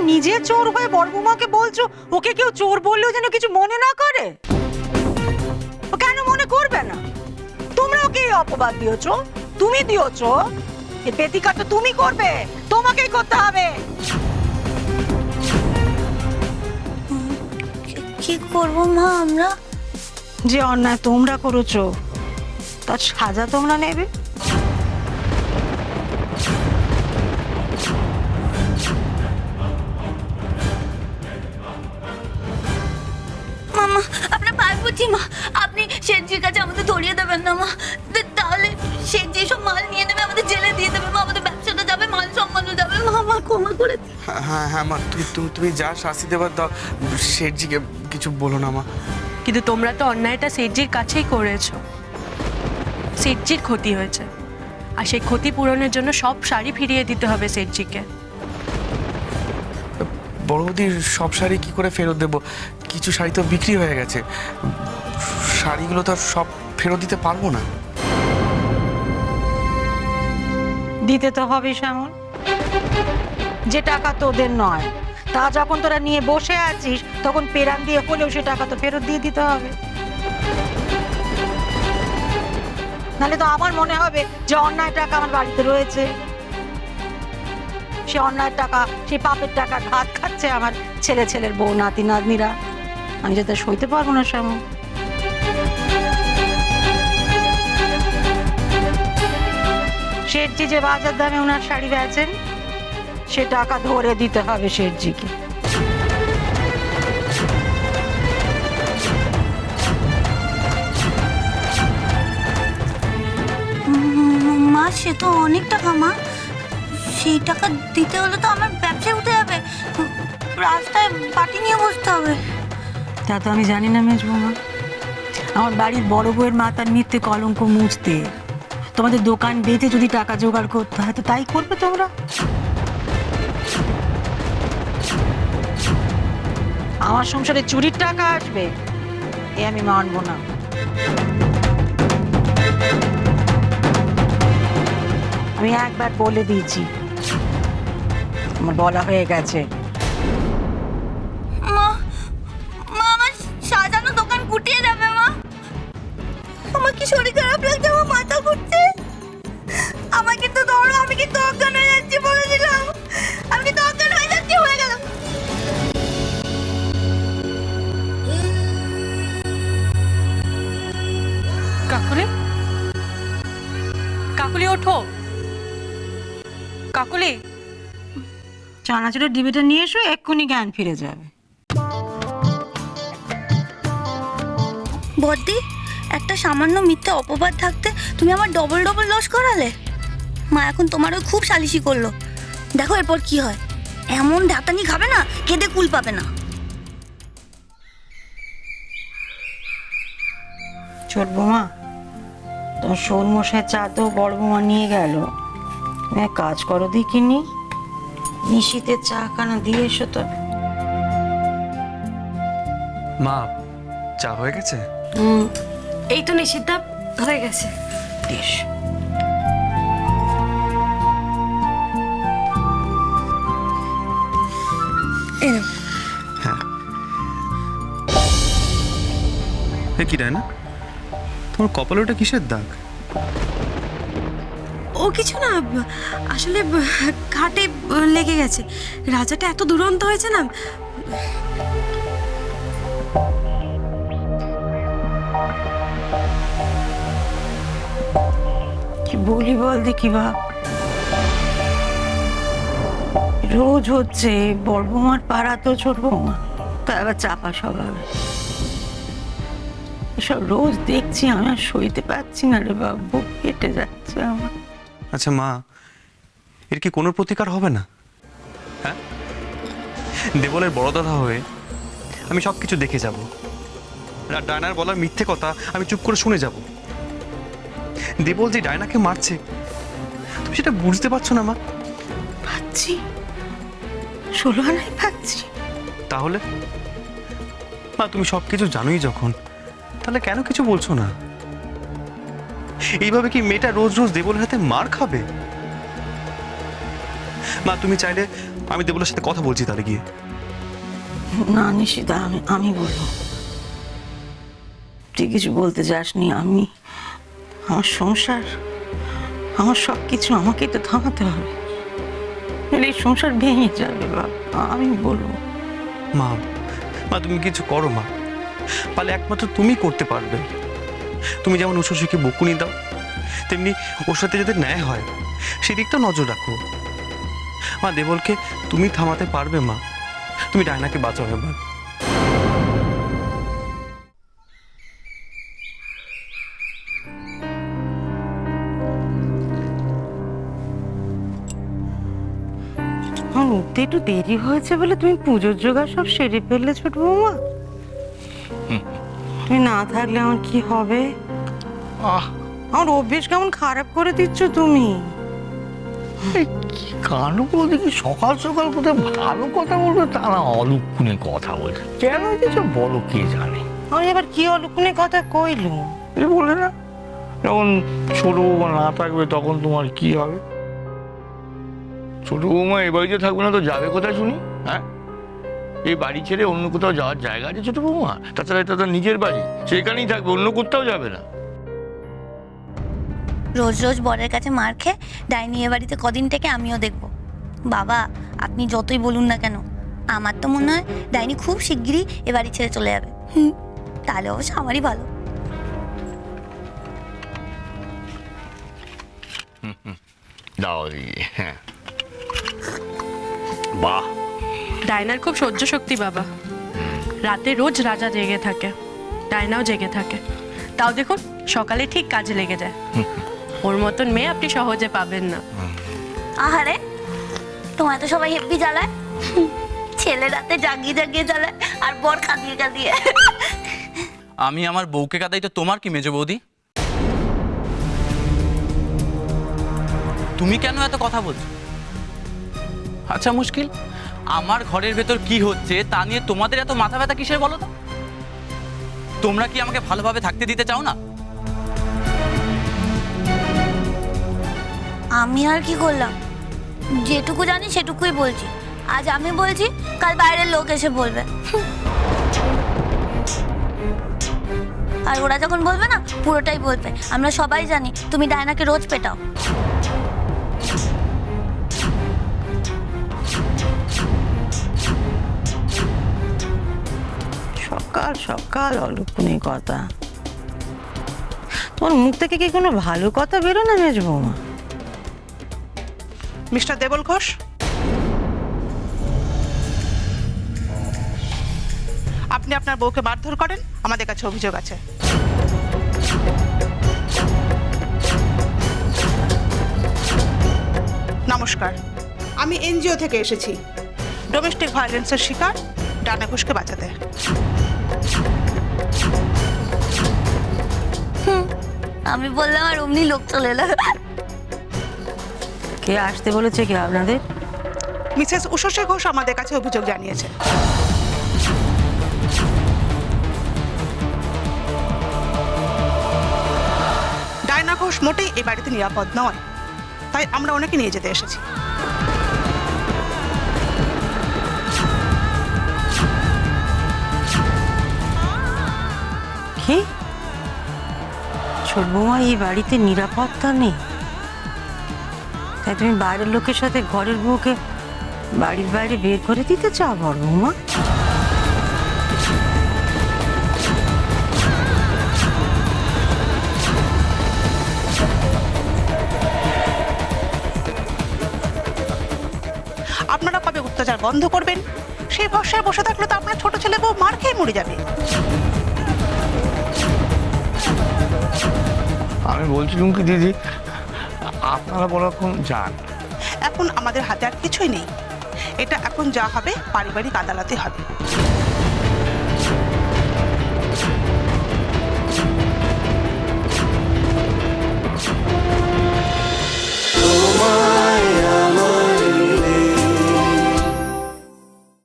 নিজে চোর হয়ে বড় বৌমাকে বলছো ওকে কেউ চোর বললেও যেন কিছু মনে না করে? ও কেন মনে করবে না? তোমরা ওকে এই অপবাদ দিয়েছো, তুমি দিয়েছো, এর প্রতিকার তো তুমি করবে, তোমাকেই করতে হবে। কি করবো মা আমরা? যে অন্যায় তোমরা করেছো তার সাজা তোমরা নেবে। মামা আপনার পায়ে পড়ছি মা, আপনি শেঠজির কাছে আমাদের ধরিয়ে দেবেন না মা, তাহলে শেঠজি সব মাল নিয়ে নেবে, আমাদের জেলে দিয়ে দেবে মা, আমাদের ব্যবসাটা যাবে, মান সম্মানও যাবে। মা ক্ষমা করে দিন। হ্যাঁ হ্যাঁ মা, তুমি যা শাস্তি দেবার দাও, শেঠজিকে কিছু বলো না মা। কিন্তু তোমরা তো অন্যায়টা শেঠজির কাছেই করেছো, শেঠজির ক্ষতি হয়েছে, আর সেই ক্ষতি পূরণের জন্য সব শাড়ি ফিরিয়ে দিতে হবে শেঠজিকে। বড় বৌদির সব শাড়ি কি করে ফেরত দেবো? কিছু শাড়ি তো বিক্রি হয়ে গেছে, শাড়িগুলো তো সব ফেরত দিতে পারবো না। দিতে তো হবে শ্যামল, যে টাকা তোদের নয় তা যখন তোরা নিয়ে বসে আছিস তখন পেরান দিয়ে হলেও সে টাকা তো ফেরত দিয়ে দিতে হবে। নাহলে তো আমার মনে হবে যে অন্যায় টাকা আমার বাড়িতে রয়েছে, সে অন্যায় টাকা, সেই পাপের টাকা ঘাত খাচ্ছে আমার ছেলের বউ নাতি নাতনিরা। আমি যেটা সইতে পারবো না শ্যামল। শেঠজি যে বাজার দামে ওনার শাড়ি বেচেন সে টাকা ধরে দিতে হবে শেঠজিকে। মা সে তো অনেক টাকা মা, সেই টাকা দিতে হলে তো আমার ব্যবসায় উঠে যাবে, রাস্তায় পাটি নিয়ে বসতে হবে। তা তো আমি জানি না মেজবৌমা, আমার বাড়ির বড় বউয়ের মাথার মিথ্যে কলঙ্ক মুছতে তোমাদের দোকান বেঁধে যদি টাকা জোগাড় করতে হয় তো তাই করবে তোমরা। আমার সংসারে চুরির টাকা আসবে এ আমি মানবো না। আমি একবার বলে দিয়েছি, আমার বলা হয়ে গেছে। মা মা আমার সাজানো দোকান গুটিয়ে যাবে মা, আমার কি শরীর খারাপ লাগছে, আমার মাথা ঘুরছে, আমার কিন্তু ধরো, আমি কিন্তু অজ্ঞান হয়ে যাচ্ছি বলে দিলাম, আমি কিন্তু অজ্ঞান হয়ে যাচ্ছি, হয়ে গেল। কাকুলি, কাকুলি ওঠো, কাকুলি। চানাচুরের ডিবিটা নিয়ে এসো, এক্ষুনি জ্ঞান ফিরে যাবে। বদ্দি, একটা সামান্য মিথ্যে অপবাদ থাকতে তুমি আমার ডবল ডবল লস করালে। মা এখন তোমারও খুব সালিশি করলো, দেখো এরপর কি হয়। এমন ঢাকানি খাবে না, কেঁদে কুল পাবে না। ছোট বৌমা, তোমার শোল মশাই চা তো বড় বৌমা নিয়ে গেল, তুমি এক কাজ করো দেখিনি, নিশীতে চা খানা দিয়ে এসো তো। মা, চা হয়ে গেছে? এই তো নিষিদ্ধা হয়ে গেছে। বেশ, হ্যাঁ। কি না, তোমার কপালে ওটা কিসের দাগ? ও কিছু না, আসলে ঘাটে লেগে গেছে, রাজাটা এত দুরন্ত হয়েছে না। কি বলি বল দেখি বা, রোজ হচ্ছে বড় বৌমার পাড়া তো ছোট বৌমা তো আবার চাপা স্বভাব, এসব রোজ দেখছি, আমি আর সইতে পারছি না রে বাবু, বুক কেটে যাচ্ছে আমার। আচ্ছা মা, এর কি কোনো প্রতিকার হবে না? হ্যাঁ, দেবলের বড় দাদা হয়ে আমি সব কিছু দেখে যাব, ডায়নার বলার মিথ্যে কথা আমি চুপ করে শুনে যাব। দেবল যে ডায়নাকে মারছে তুমি সেটা বুঝতে পারছো না মা? পাচ্ছি, 16 আনাই পাচ্ছি। তাহলে মা, তুমি সব কিছু জানোই যখন, তাহলে কেন কিছু বলছো না? এইভাবে কি মেয়েটা রোজ রোজ দেবলের হাতে মার খাবে? মা, তুমি চাইলে আমি দেবলের সাথে কথা বলছি তাহলে গিয়ে। না নিশিতা, আমি বলবো। তুই কিছু বলতে যাসনি। আমার সংসার, আমার সব কিছু আমাকেই তো থামাতে হবে, নাহলে এই সংসার ভেঙে যাবে বাবা। আমি বলবো। মা মা তুমি কিছু করো মা, পারলে একমাত্র তুমি করতে পারবে। তুমি যেমন উষসীকে বকুনি দাও, তেমনি ওর সাথে যদি ন্যায় হয় সেদিকটা নজর রাখো। মা দেবলকে তুমি থামাতে পারবে মা, তুমি ডায়নাকে বাঁচাও এবার। আমার উঠতে একটু দেরি হয়েছে বলে তুমি পুজোর জোগাড় সব সেরে ফেললে ছোট বৌমা। তুমি না থাকলে আমার কি হবে? আমার অভ্যেস কেমন খারাপ করে দিচ্ছ তুমি। কানু বলতে কি সকাল সকাল কোথায় ভালো কথা বলবে তা না অলক্ষণে কথা বলছে, কেন কিছু বলো কে জানে। আমি এবার কি অলক্ষণে কথা কইলু? এই বলে না, যখন ছোট বৌমা না থাকবে তখন তোমার কি হবে? ছোট বৌমা এ বাড়িতে থাকবে না তো যাবে কোথায় শুনি? হ্যাঁ, এই বাড়ি ছেড়ে অন্য কোথাও যাওয়ার জায়গা আছে ছোট বৌমা? তাছাড়া এটা তার নিজের বাড়ি, সেখানেই থাকবে, অন্য কোথাও যাবে না। রোজ রোজ বরের কাছে মার খেয়ে ডাইনি এ বাড়িতে কদিন থেকে আমিও দেখব। বাবা, আপনি যতই বলুন না কেন, আমার তো মনে হয় ডাইনি খুব শিগগিরই এ বাড়ি ছেড়ে চলে যাবে। তাহলে অবশ্য আমারই ভালো। দাও দিদি। হ্যাঁ, বাহ, ডায়নার খুব সহ্য শক্তি বাবা। রাতে রোজ রাজা জেগে থাকে, ডায়নাও জেগে থাকে, তাও দেখুন সকালে ঠিক কাজে লেগে যায়। ওর মতন মেয়ে আপনি সহজে পাবেন না। আহারে, তোমার তো সবাই হেব্বি জ্বালায়। ছেলে রাতে জাগিয়ে জাগিয়ে জ্বালায় আর বর কাঁদিয়ে কাঁদিয়ে। আমি আমার বউকে কাঁদাই তো তোমার কি মেজো বৌদি? তুমি কেন এত কথা বলছো? আচ্ছা মুশকিল, আমার ঘরের ভেতর কি হচ্ছে তা নিয়ে তোমাদের এত মাথা ব্যথা কিসের বলো তো? তোমরা কি আমাকে ভালোভাবে থাকতে দিতে চাও না? আমি আর কি করলাম? যেটুকু জানি সেটুকুই বলছি। আজ আমি বলছি, কাল বাইরের লোক এসে বলবে। আর ওরা যখন বলবে না, পুরোটাই বলবে। আমরা সবাই জানি তুমি ডায়নাকে রোজ পেটাও। সকাল সকাল অলক্ষণে কথা। তোমার মুখ থেকে কি কোনো ভালো কথা বেরো না মেজ বৌমা? মিস্টার দেবল ঘোষ, আপনি আপনার বউকে মারধর করেন, আমাদের কাছে অভিযোগ আছে। নমস্কার, আমি এনজিও থেকে এসেছি ডোমেস্টিক ভায়োলেন্সের শিকার ডানা ঘোষকে বাঁচাতে। আমি বললাম আর অমনি লোক চলে এলো। কে আসতে বলেছে কি আপনাদের? মিসেস উষসী ঘোষ আমাদের কাছে অভিযোগ জানিয়েছে। ডায়না ঘোষ মোটেই এই বাড়িতে নিরাপদ নয়, তাই আমরা ওনাকে নিয়ে যেতে এসেছি। কি ছোট বৌমা, এই বাড়িতে নিরাপত্তা নেই, তাই তুমি বাইরের লোকের সাথে ঘরের বউকে বাড়ির বাইরে বের করে দিতে চাও বড় বৌমা? আপনারা কবে অত্যাচার বন্ধ করবেন সেই ভরসায় বসে থাকলে তো আপনার ছোট ছেলে বউ মার খেয়ে মরে যাবে। আমি বলছিলাম কি দিদি, আপনারা বলক্ষণ যান। এখন আমাদের হাতে আর কিছুই নেই, এটা এখন যা হবে পারিবারিক আদালতে হবে।